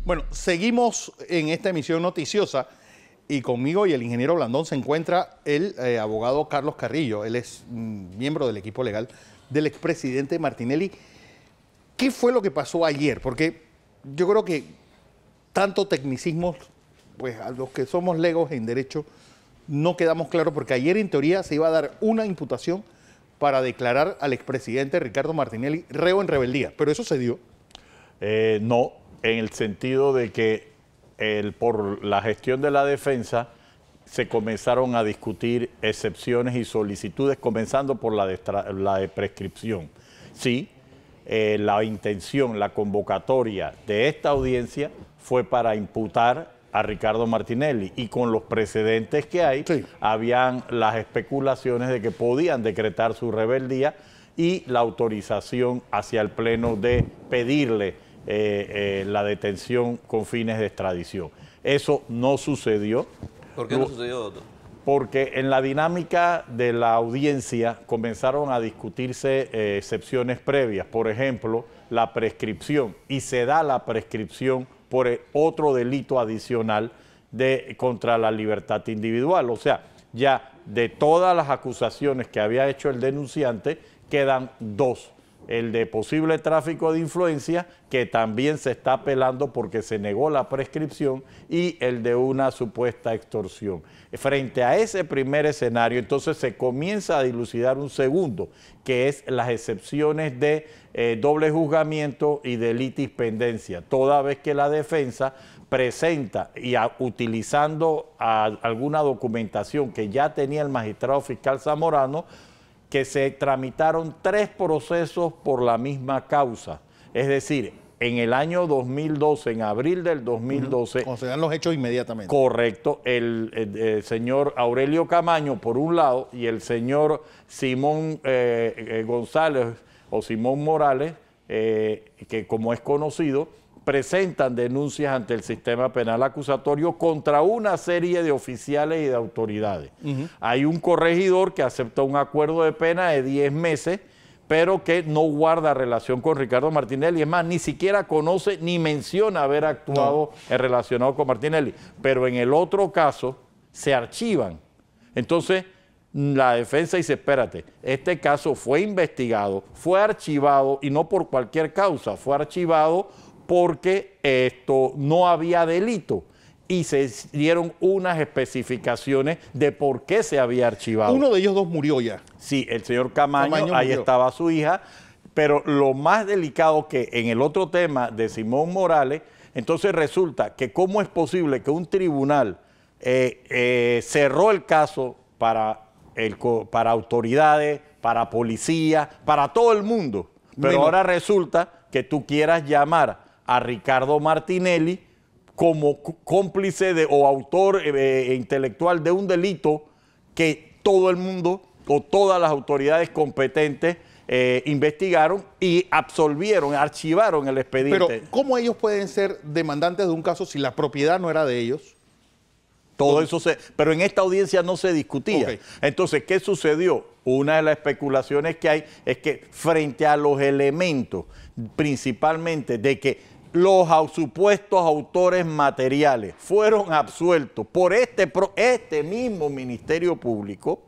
Bueno, seguimos en esta emisión noticiosa y conmigo y el ingeniero Blandón se encuentra el abogado Carlos Carrillo. Él es miembro del equipo legal del expresidente Martinelli. ¿Qué fue lo que pasó ayer? Porque yo creo que tanto tecnicismos, pues a los que somos legos en derecho, no quedamos claros, porque ayer en teoría se iba a dar una imputación para declarar al expresidente Ricardo Martinelli reo en rebeldía, pero eso se dio. No, en el sentido de que por la gestión de la defensa se comenzaron a discutir excepciones y solicitudes, comenzando por la de prescripción. Sí, la intención, la convocatoria de esta audiencia fue para imputar a Ricardo Martinelli, y con los precedentes que hay, sí, habían las especulaciones de que podían decretar su rebeldía y la autorización hacia el Pleno de pedirle la detención con fines de extradición. Eso no sucedió. ¿Por qué no sucedió, doctor? Porque en la dinámica de la audiencia comenzaron a discutirse excepciones previas, por ejemplo, la prescripción, y se da la prescripción por otro delito adicional contra la libertad individual. O sea, ya de todas las acusaciones que había hecho el denunciante, quedan dos. El de posible tráfico de influencia, que también se está apelando porque se negó la prescripción, y el de una supuesta extorsión. Frente a ese primer escenario, entonces se comienza a dilucidar un segundo, que es las excepciones de doble juzgamiento y de litispendencia, toda vez que la defensa presenta y utilizando alguna documentación que ya tenía el magistrado fiscal Zamorano, que se tramitaron 3 procesos por la misma causa. Es decir, en el año 2012, en abril del 2012... Cuando se dan los hechos inmediatamente. Correcto. El señor Aurelio Camaño, por un lado, y el señor Simón González o Simón Morales, que como es conocido, presentan denuncias ante el sistema penal acusatorio contra una serie de oficiales y de autoridades. Hay un corregidor que aceptó un acuerdo de pena de 10 meses, pero que no guarda relación con Ricardo Martinelli. Es más, ni siquiera conoce ni menciona haber actuado relacionado con Martinelli. Pero en el otro caso se archivan. Entonces, la defensa dice, espérate, este caso fue investigado, fue archivado, y no por cualquier causa, fue archivado porque esto no había delito, y se dieron unas especificaciones de por qué se había archivado. Uno de ellos dos murió ya. Sí, el señor Camaño ahí murió. Estaba su hija, pero lo más delicado que en el otro tema de Simón Morales, entonces resulta que cómo es posible que un tribunal cerró el caso para autoridades, para policía, para todo el mundo, pero ahora resulta que tú quieras llamar a Ricardo Martinelli como cómplice o autor intelectual de un delito que todo el mundo o todas las autoridades competentes investigaron y absolvieron, archivaron el expediente. Pero ¿cómo ellos pueden ser demandantes de un caso si la propiedad no era de ellos? Todo eso pero en esta audiencia no se discutía. Entonces, ¿qué sucedió? Una de las especulaciones que hay es que frente a los elementos, principalmente de que los supuestos autores materiales fueron absueltos por este mismo Ministerio Público,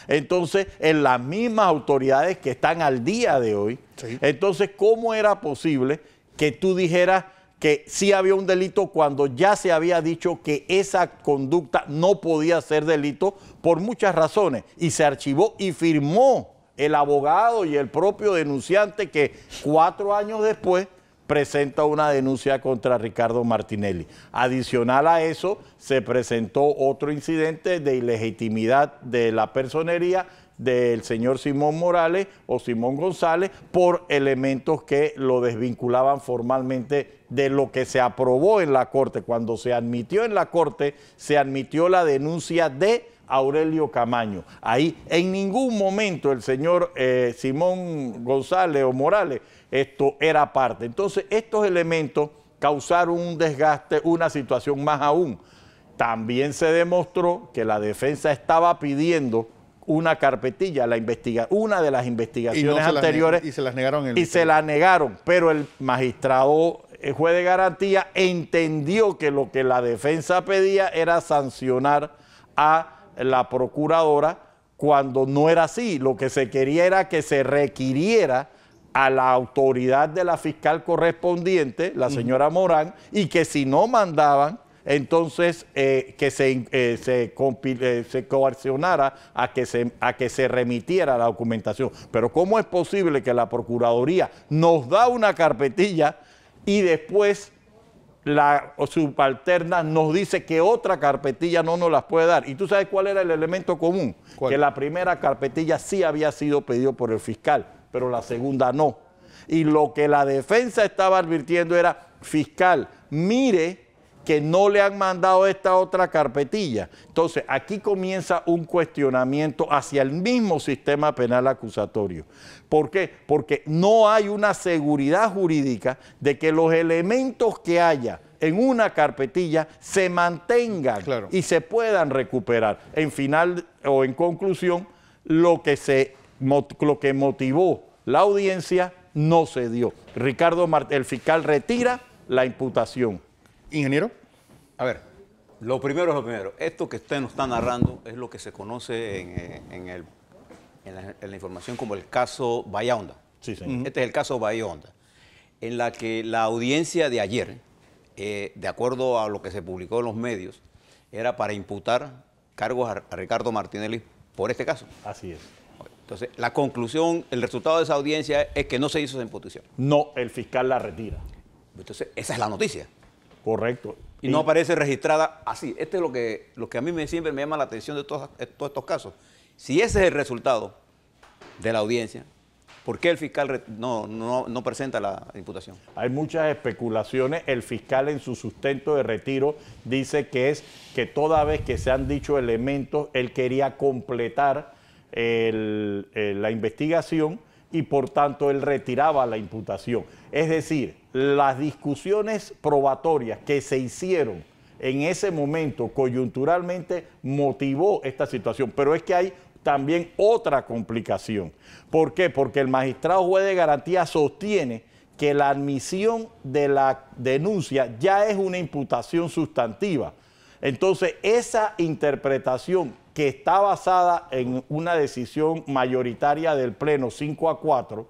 entonces en las mismas autoridades que están al día de hoy, entonces ¿cómo era posible que tú dijeras que sí había un delito cuando ya se había dicho que esa conducta no podía ser delito por muchas razones? Y se archivó y firmó el abogado y el propio denunciante, que 4 años después presenta una denuncia contra Ricardo Martinelli. Adicional a eso, se presentó otro incidente de ilegitimidad de la personería del señor Simón Morales o Simón González por elementos que lo desvinculaban formalmente de lo que se aprobó en la Corte. Cuando se admitió en la Corte, se admitió la denuncia de Aurelio Camaño. Ahí en ningún momento el señor Simón González o Morales esto era parte. Entonces estos elementos causaron un desgaste, una situación más aún. También se demostró que la defensa estaba pidiendo una carpetilla, una de las investigaciones anteriores. Y se las negaron. Y se la negaron, pero el magistrado el juez de garantía entendió que lo que la defensa pedía era sancionar a la procuradora cuando no era así. Lo que se quería era que se requiriera a la autoridad de la fiscal correspondiente, la señora Morán, y que si no mandaban, entonces que se coaccionara a que se remitiera la documentación. Pero ¿cómo es posible que la Procuraduría nos da una carpetilla y después la subalterna nos dice que otra carpetilla no nos las puede dar? ¿Y tú sabes cuál era el elemento común? ¿Cuál? Que la primera carpetilla sí había sido pedido por el fiscal, pero la segunda no. Y lo que la defensa estaba advirtiendo era, fiscal, mire que no le han mandado esta otra carpetilla. Entonces, aquí comienza un cuestionamiento hacia el mismo sistema penal acusatorio. ¿Por qué? Porque no hay una seguridad jurídica de que los elementos que haya en una carpetilla se mantengan y se puedan recuperar. En final o en conclusión, lo que motivó la audiencia no se dio. El fiscal retira la imputación. Ingeniero. A ver, lo primero es lo primero. Esto que usted nos está narrando es lo que se conoce en la información como el caso Bahía Honda. Sí, señor. Este es el caso Bahía Honda, en la que la audiencia de ayer, de acuerdo a lo que se publicó en los medios, era para imputar cargos a Ricardo Martinelli por este caso. Así es. Entonces, la conclusión, el resultado de esa audiencia es que no se hizo esa imputación. No, el fiscal la retira. Entonces, esa es la noticia. Correcto. Y no aparece registrada así. Este es lo que a mí siempre me llama la atención de todos estos casos. Si ese es el resultado de la audiencia, ¿por qué el fiscal no presenta la imputación? Hay muchas especulaciones. El fiscal en su sustento de retiro dice que es que toda vez que se han dicho elementos, él quería completar la investigación y por tanto él retiraba la imputación. Es decir, las discusiones probatorias que se hicieron en ese momento coyunturalmente motivó esta situación, pero es que hay también otra complicación. ¿Por qué? Porque el magistrado juez de garantía sostiene que la admisión de la denuncia ya es una imputación sustantiva. Entonces, esa interpretación que está basada en una decisión mayoritaria del Pleno 5-4,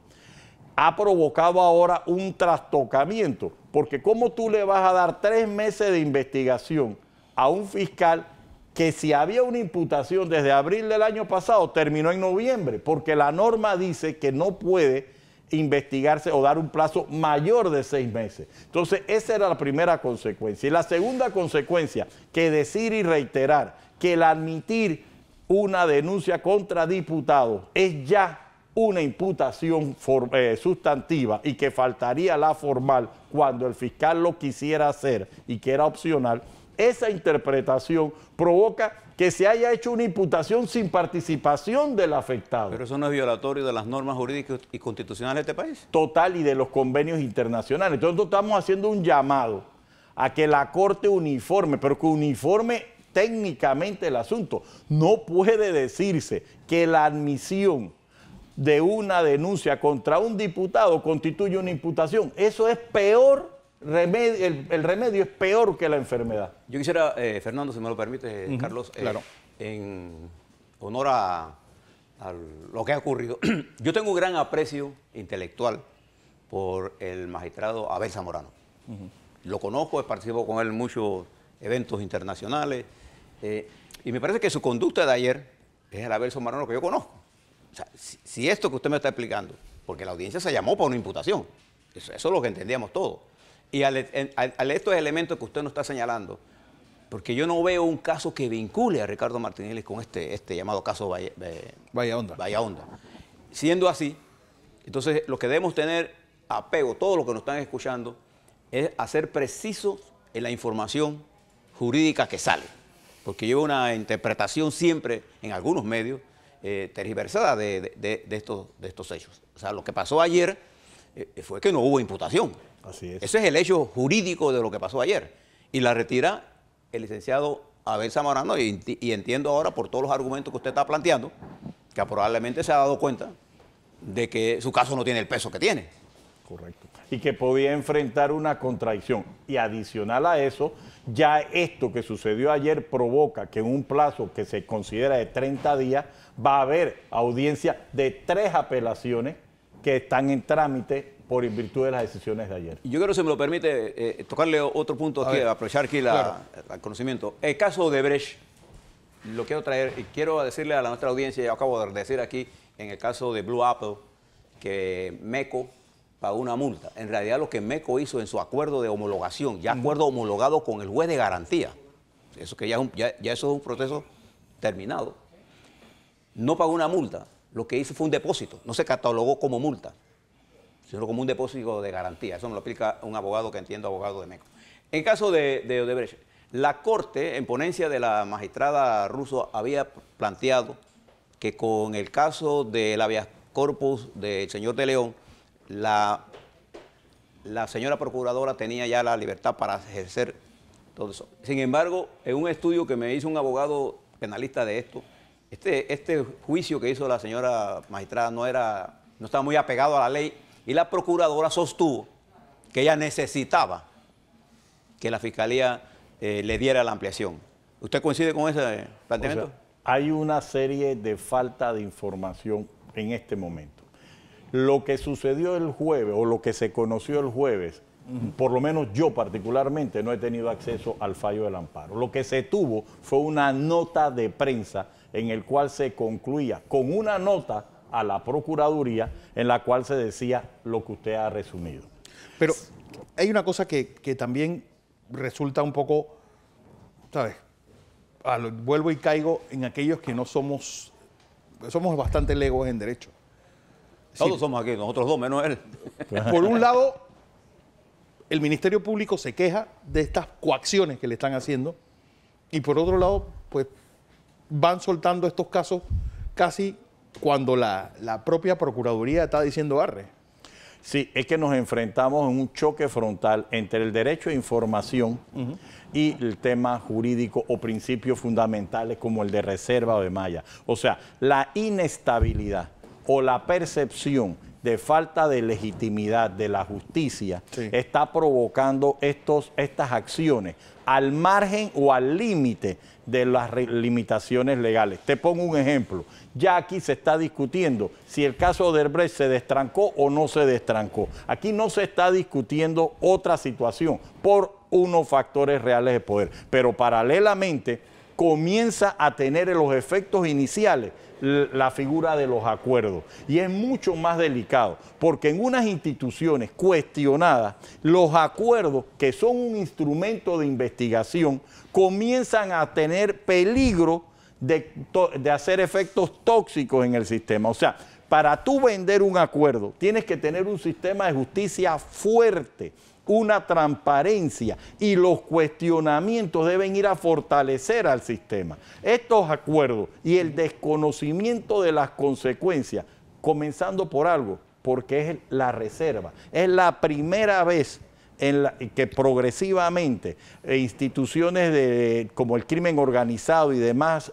ha provocado ahora un trastocamiento, porque ¿cómo tú le vas a dar 3 meses de investigación a un fiscal que si había una imputación desde abril del año pasado, terminó en noviembre? Porque la norma dice que no puede investigarse o dar un plazo mayor de 6 meses. Entonces, esa era la primera consecuencia. Y la segunda consecuencia, que decir y reiterar que el admitir una denuncia contra diputados es ya una imputación sustantiva y que faltaría la formal cuando el fiscal lo quisiera hacer y que era opcional, esa interpretación provoca que se haya hecho una imputación sin participación del afectado. ¿Pero eso no es violatorio de las normas jurídicas y constitucionales de este país? Total, y de los convenios internacionales. Entonces nosotros estamos haciendo un llamado a que la Corte uniforme, pero que uniforme técnicamente el asunto. No puede decirse que la admisión de una denuncia contra un diputado constituye una imputación. Eso es peor, el remedio es peor que la enfermedad. Yo quisiera, Fernando, si me lo permite, Carlos, claro, en honor a lo que ha ocurrido, yo tengo un gran aprecio intelectual por el magistrado Abel Zamorano. Lo conozco, he participado con él en muchos eventos internacionales, y me parece que su conducta de ayer es el Abel Zamorano que yo conozco. O sea, si esto que usted me está explicando, porque la audiencia se llamó para una imputación, eso es lo que entendíamos todos. Y al estos elementos que usted nos está señalando, porque yo no veo un caso que vincule a Ricardo Martinelli con este llamado caso Bahía Honda. Bahía Honda. Siendo así, entonces lo que debemos tener apego, todos los que nos están escuchando, es a ser precisos en la información jurídica que sale. Porque yo veo una interpretación siempre en algunos medios tergiversada de estos hechos. O sea, lo que pasó ayer fue que no hubo imputación. Así es. Ese es el hecho jurídico de lo que pasó ayer. Y la retira el licenciado Abel Zamorano, y entiendo ahora por todos los argumentos que usted está planteando, que probablemente se ha dado cuenta de que su caso no tiene el peso que tiene. Correcto. y que podía enfrentar una contradicción. Y adicional a eso, ya esto que sucedió ayer provoca que en un plazo que se considera de 30 días va a haber audiencia de 3 apelaciones que están en trámite por virtud de las decisiones de ayer. Yo creo, si me lo permite, tocarle otro punto aquí, aprovechar aquí el conocimiento. El caso de Brecht, lo quiero traer y quiero decirle a nuestra audiencia, yo acabo de decir aquí, en el caso de Blue Apple, que MECO pagó una multa. En realidad lo que MECO hizo en su acuerdo de homologación, ya acuerdo homologado con el juez de garantía, eso que ya eso es un proceso terminado, no pagó una multa, lo que hizo fue un depósito, no se catalogó como multa, sino como un depósito de garantía. Eso me lo explica un abogado que entiendo, abogado de MECO. En caso de Odebrecht, la Corte, en ponencia de la magistrada Russo, había planteado que con el caso del habeas corpus del señor de León, la señora procuradora tenía ya la libertad para ejercer todo eso. Sin embargo, en un estudio que me hizo un abogado penalista de esto, este juicio que hizo la señora magistrada no estaba muy apegado a la ley, y la procuradora sostuvo que ella necesitaba que la fiscalía le diera la ampliación. ¿Usted coincide con ese planteamiento? O sea, hay una serie de falta de información en este momento. Lo que sucedió el jueves o lo que se conoció el jueves, por lo menos yo particularmente no he tenido acceso al fallo del amparo. Lo que se tuvo fue una nota de prensa en el cual se concluía con una nota a la Procuraduría en la cual se decía lo que usted ha resumido. Pero hay una cosa que también resulta un poco, ¿sabes? Vuelvo y caigo en aquellos que no somos bastante legos en derecho. Todos somos aquí, nosotros dos, menos él. Por un lado, el Ministerio Público se queja de estas coacciones que le están haciendo, y por otro lado, pues van soltando estos casos casi cuando la propia Procuraduría está diciendo arre. Sí, es que nos enfrentamos en un choque frontal entre el derecho a información y el tema jurídico o principios fundamentales como el de reserva o de malla. O sea, la inestabilidad o la percepción de falta de legitimidad de la justicia está provocando estas acciones al margen o al límite de las limitaciones legales. Te pongo un ejemplo. Ya aquí se está discutiendo si el caso de Odebrecht se destrancó o no se destrancó. Aquí no se está discutiendo otra situación por unos factores reales de poder, pero paralelamente comienza a tener los efectos iniciales la figura de los acuerdos. Y es mucho más delicado, porque en unas instituciones cuestionadas, los acuerdos, que son un instrumento de investigación, comienzan a tener peligro de hacer efectos tóxicos en el sistema. O sea, para tú vender un acuerdo, tienes que tener un sistema de justicia fuerte, una transparencia, y los cuestionamientos deben ir a fortalecer al sistema. Estos acuerdos y el desconocimiento de las consecuencias, comenzando por algo, porque es la reserva. Es la primera vez que progresivamente instituciones como el crimen organizado y demás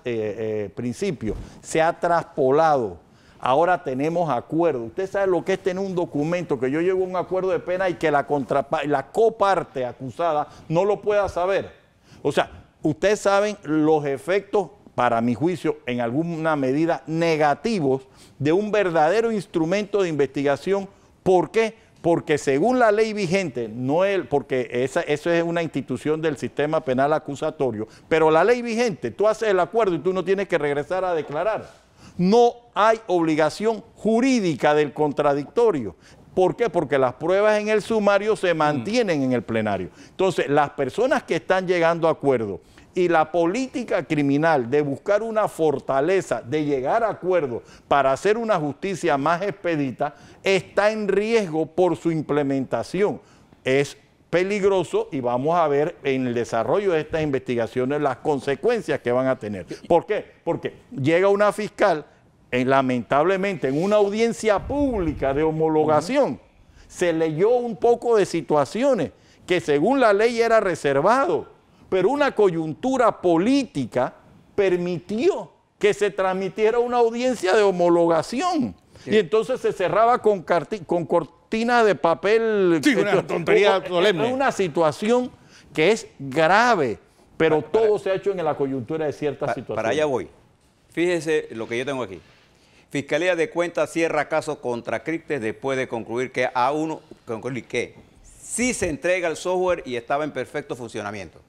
principios se ha traspolado. Ahora tenemos acuerdos. Usted sabe lo que es tener un documento, que yo llego a un acuerdo de pena y que la coparte acusada no lo pueda saber. O sea, ustedes saben los efectos, para mi juicio, en alguna medida negativos de un verdadero instrumento de investigación. ¿Por qué? Porque según la ley vigente, porque eso es una institución del sistema penal acusatorio, pero la ley vigente, tú haces el acuerdo y tú no tienes que regresar a declarar. No hay obligación jurídica del contradictorio. ¿Por qué? Porque las pruebas en el sumario se mantienen en el plenario. Entonces, las personas que están llegando a acuerdo y la política criminal de buscar una fortaleza, de llegar a acuerdo para hacer una justicia más expedita, está en riesgo por su implementación. Es peligroso y vamos a ver en el desarrollo de estas investigaciones las consecuencias que van a tener. ¿Por qué? Porque llega una fiscal, lamentablemente, en una audiencia pública de homologación, se leyó un poco de situaciones que según la ley era reservado, pero una coyuntura política permitió que se transmitiera una audiencia de homologación. Y entonces se cerraba con cortina de papel. Sí, una tontería solemne. Es una situación que es grave, pero todo se ha hecho en la coyuntura de ciertas situaciones. Para allá voy. Fíjese lo que yo tengo aquí. Fiscalía de Cuentas cierra caso contra Cryptex después de concluir que sí se entrega el software y estaba en perfecto funcionamiento.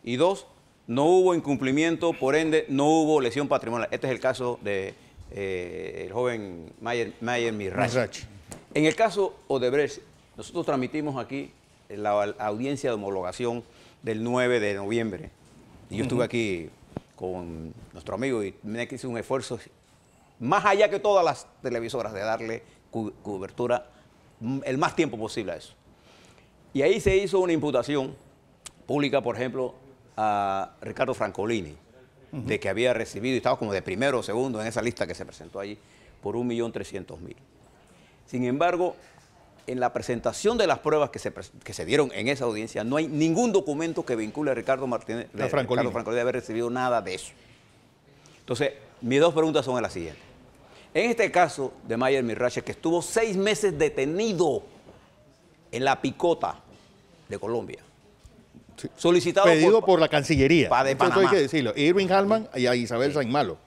Y 2, no hubo incumplimiento, por ende no hubo lesión patrimonial. Este es el caso de el joven Mayer Mirachi. En el caso Odebrecht, nosotros transmitimos aquí la audiencia de homologación del 9 de noviembre. Y yo estuve aquí con nuestro amigo y me hice un esfuerzo más allá que todas las televisoras de darle cobertura el más tiempo posible a eso. Y ahí se hizo una imputación pública, por ejemplo, a Ricardo Francolini, de que había recibido, y estaba como de primero o segundo en esa lista que se presentó allí, por 1.300.000. Sin embargo, en la presentación de las pruebas que se dieron en esa audiencia, no hay ningún documento que vincule a Ricardo Francolini de haber recibido nada de eso. Entonces, mis dos preguntas son las siguientes. En este caso de Mayer Mirachi, que estuvo 6 meses detenido en la Picota de Colombia, sí, solicitado pedido por la Cancillería. de Panamá. Esto hay que decirlo. Irving Hallman y a Isabel Saint Malo.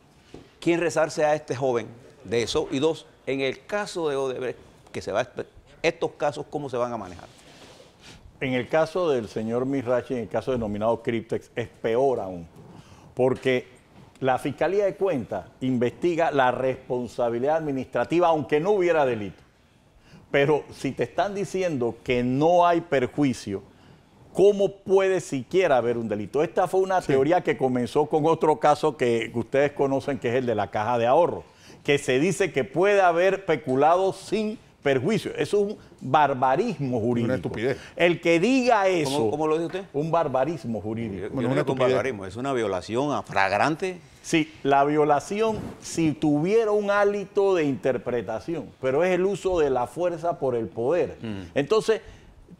¿Quién rezarse a este joven de eso? Y 2, en el caso de Odebrecht, estos casos, ¿cómo se van a manejar? En el caso del señor Mirachi, en el caso denominado Cryptex, es peor aún, porque la Fiscalía de Cuentas investiga la responsabilidad administrativa, aunque no hubiera delito. Pero si te están diciendo que no hay perjuicio, ¿cómo puede siquiera haber un delito? Esta fue una teoría que comenzó con otro caso que ustedes conocen, que es el de la caja de ahorro, que se dice que puede haber peculado sin perjuicio. Eso es un barbarismo jurídico. Una estupidez. El que diga eso... ¿Cómo lo dice usted? Un barbarismo jurídico. Bueno, no es un barbarismo, es una violación flagrante. Sí, la violación, si tuviera un hálito de interpretación, pero es el uso de la fuerza por el poder. Entonces,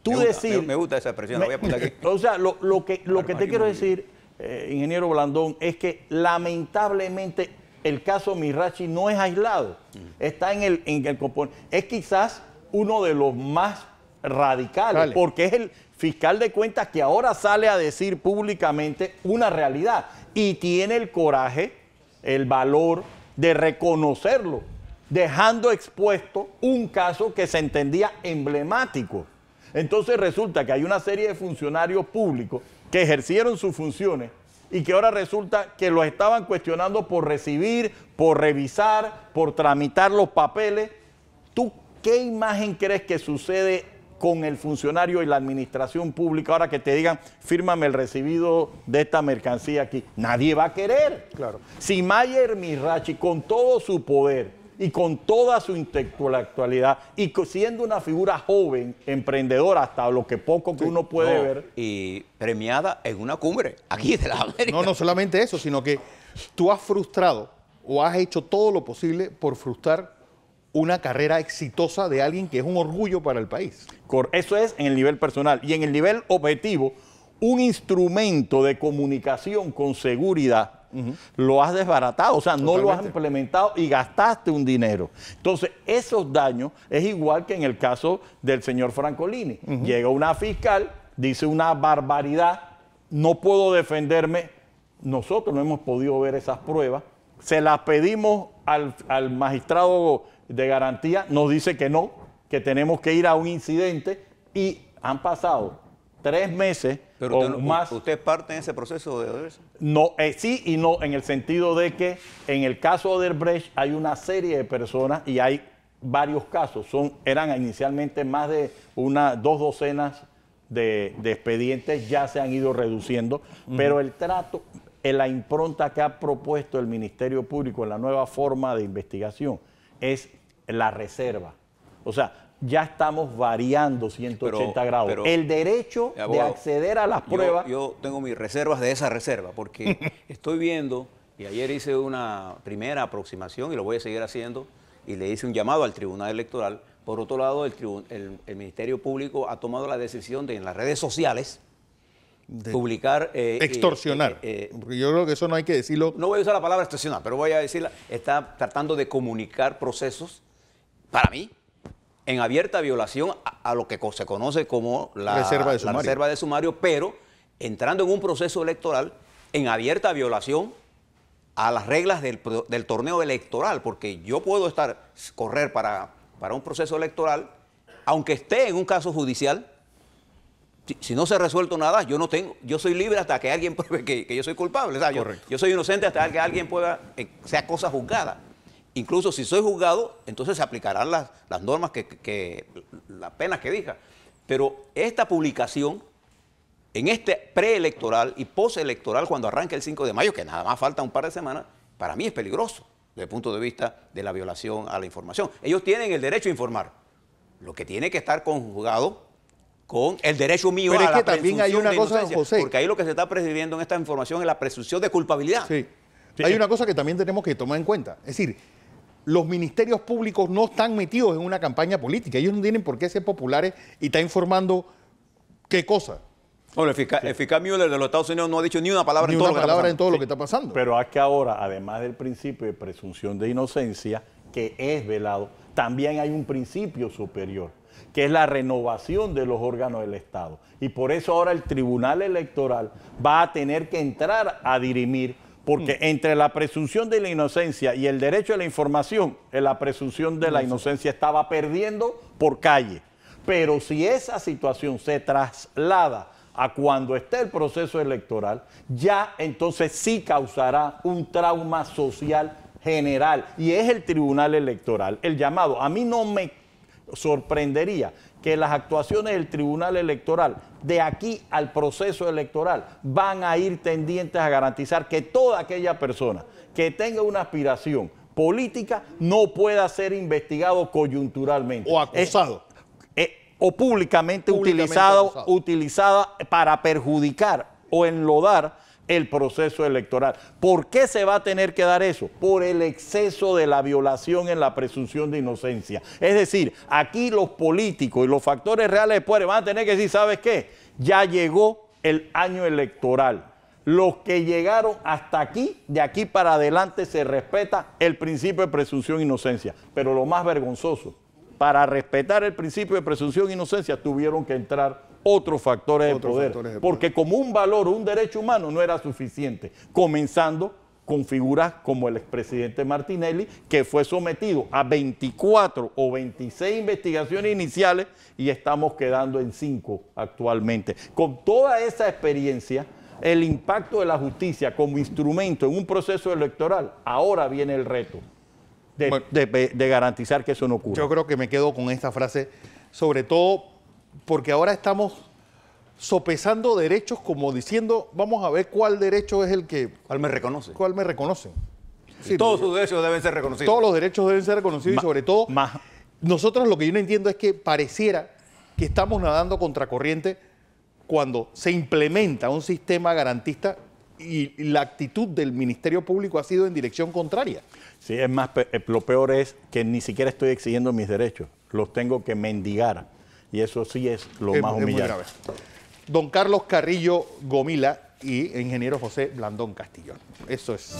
tú decir... Me gusta esa expresión, la voy a poner aquí. O sea, lo que te quiero decir, ingeniero Blandón, es que lamentablemente el caso Mirachi no es aislado. Está en el componente. Es quizás uno de los más radicales, porque es el fiscal de cuentas que ahora sale a decir públicamente una realidad y tiene el coraje, el valor de reconocerlo, dejando expuesto un caso que se entendía emblemático. Entonces resulta que hay una serie de funcionarios públicos que ejercieron sus funciones y que ahora resulta que los estaban cuestionando por recibir, por revisar, por tramitar los papeles. ¿Tú qué imagen crees que sucede con el funcionario y la administración pública ahora que te digan, fírmame el recibido de esta mercancía aquí? Nadie va a querer. Claro. Si Mayer Mirachi, con todo su poder y con toda su intelectualidad y siendo una figura joven, emprendedora, hasta lo que poco que uno puede ver. Y premiada en una cumbre aquí de la América. No solamente eso, sino que tú has frustrado o has hecho todo lo posible por frustrar una carrera exitosa de alguien que es un orgullo para el país. Eso es en el nivel personal. Y en el nivel objetivo, un instrumento de comunicación con seguridad lo has desbaratado, o sea, no lo has implementado y gastaste un dinero. Entonces, esos daños es igual que en el caso del señor Francolini. Llega una fiscal, dice una barbaridad, no puedo defenderme. Nosotros no hemos podido ver esas pruebas. Se las pedimos al magistrado de garantía, nos dice que no, que tenemos que ir a un incidente y han pasado 3 meses. Pero o más. ¿Usted parte en ese proceso de Odebrecht? No, sí y no, en el sentido de que en el caso de Odebrecht hay una serie de personas y hay varios casos. Eran inicialmente más de 2 docenas de expedientes, ya se han ido reduciendo, pero el trato, en la impronta que ha propuesto el Ministerio Público en la nueva forma de investigación es la reserva. O sea, ya estamos variando 180 grados. Pero el derecho de acceder a las pruebas... Yo tengo mis reservas de esa reserva, porque estoy viendo, y ayer hice una primera aproximación y lo voy a seguir haciendo, y le hice un llamado al Tribunal Electoral. Por otro lado, el Ministerio Público ha tomado la decisión de en las redes sociales publicar... extorsionar. Porque yo creo que eso no hay que decirlo. No voy a usar la palabra extorsionar, pero voy a decirla. Está tratando de comunicar procesos, para mí, en abierta violación a lo que se conoce como la reserva de sumario, pero entrando en un proceso electoral en abierta violación a las reglas del torneo electoral, porque yo puedo correr para un proceso electoral, aunque esté en un caso judicial. Si no se ha resuelto nada, yo soy libre hasta que alguien pruebe que yo soy culpable. O sea, yo soy inocente hasta que alguien pueda, sea cosa juzgada. Incluso si soy juzgado, entonces se aplicarán las normas, las penas que diga. Pero esta publicación, en este preelectoral y postelectoral, cuando arranque el 5 de mayo, que nada más falta un par de semanas, para mí es peligroso desde el punto de vista de la violación a la información. Ellos tienen el derecho a informar, lo que tiene que estar conjugado con el derecho mío pero a es la que también hay una cosa, José, porque ahí lo que se está presidiendo en esta información es la presunción de culpabilidad. Sí. Hay una cosa que también tenemos que tomar en cuenta. Es decir, los ministerios públicos no están metidos en una campaña política. Ellos no tienen por qué ser populares y estar informando qué cosa. Bueno, el fiscal Mueller de los Estados Unidos no ha dicho ni una palabra en todo lo que está pasando. Pero es que ahora, además del principio de presunción de inocencia, que es velado, también hay un principio superior, que es la renovación de los órganos del Estado. Y por eso ahora el Tribunal Electoral va a tener que entrar a dirimir, porque entre la presunción de la inocencia y el derecho a la información, la presunción de la inocencia estaba perdiendo por calle. Pero si esa situación se traslada a cuando esté el proceso electoral, ya entonces sí causará un trauma social general. Y es el Tribunal Electoral el llamado. A mí no me sorprendería que las actuaciones del Tribunal Electoral de aquí al proceso electoral van a ir tendientes a garantizar que toda aquella persona que tenga una aspiración política no pueda ser investigado coyunturalmente. O acusado. O públicamente utilizada para perjudicar o enlodar el proceso electoral. ¿Por qué se va a tener que dar eso? Por el exceso de la violación en la presunción de inocencia. Es decir, aquí los políticos y los factores reales de poder van a tener que decir, ¿sabes qué? Ya llegó el año electoral. Los que llegaron hasta aquí, de aquí para adelante se respeta el principio de presunción de inocencia. Pero lo más vergonzoso, para respetar el principio de presunción de inocencia tuvieron que entrar otros factores de poder, porque como un valor o un derecho humano no era suficiente, comenzando con figuras como el expresidente Martinelli, que fue sometido a 24 o 26 investigaciones iniciales y estamos quedando en 5 actualmente. Con toda esa experiencia, el impacto de la justicia como instrumento en un proceso electoral, ahora viene el reto de garantizar que eso no ocurra. Yo creo que me quedo con esta frase, sobre todo porque ahora estamos sopesando derechos como diciendo, vamos a ver cuál derecho es el que... ¿Cuál me reconoce? ¿Cuál me reconoce? Sí, todos sus derechos deben ser reconocidos. Todos los derechos deben ser reconocidos y sobre todo, nosotros lo que yo no entiendo es que pareciera que estamos nadando contracorriente cuando se implementa un sistema garantista y la actitud del Ministerio Público ha sido en dirección contraria. Sí, es más, lo peor es que ni siquiera estoy exigiendo mis derechos, los tengo que mendigar. Y eso sí es lo más humillante. Don Carlos Carrillo Gomila y ingeniero José Blandón Castillón. Eso es.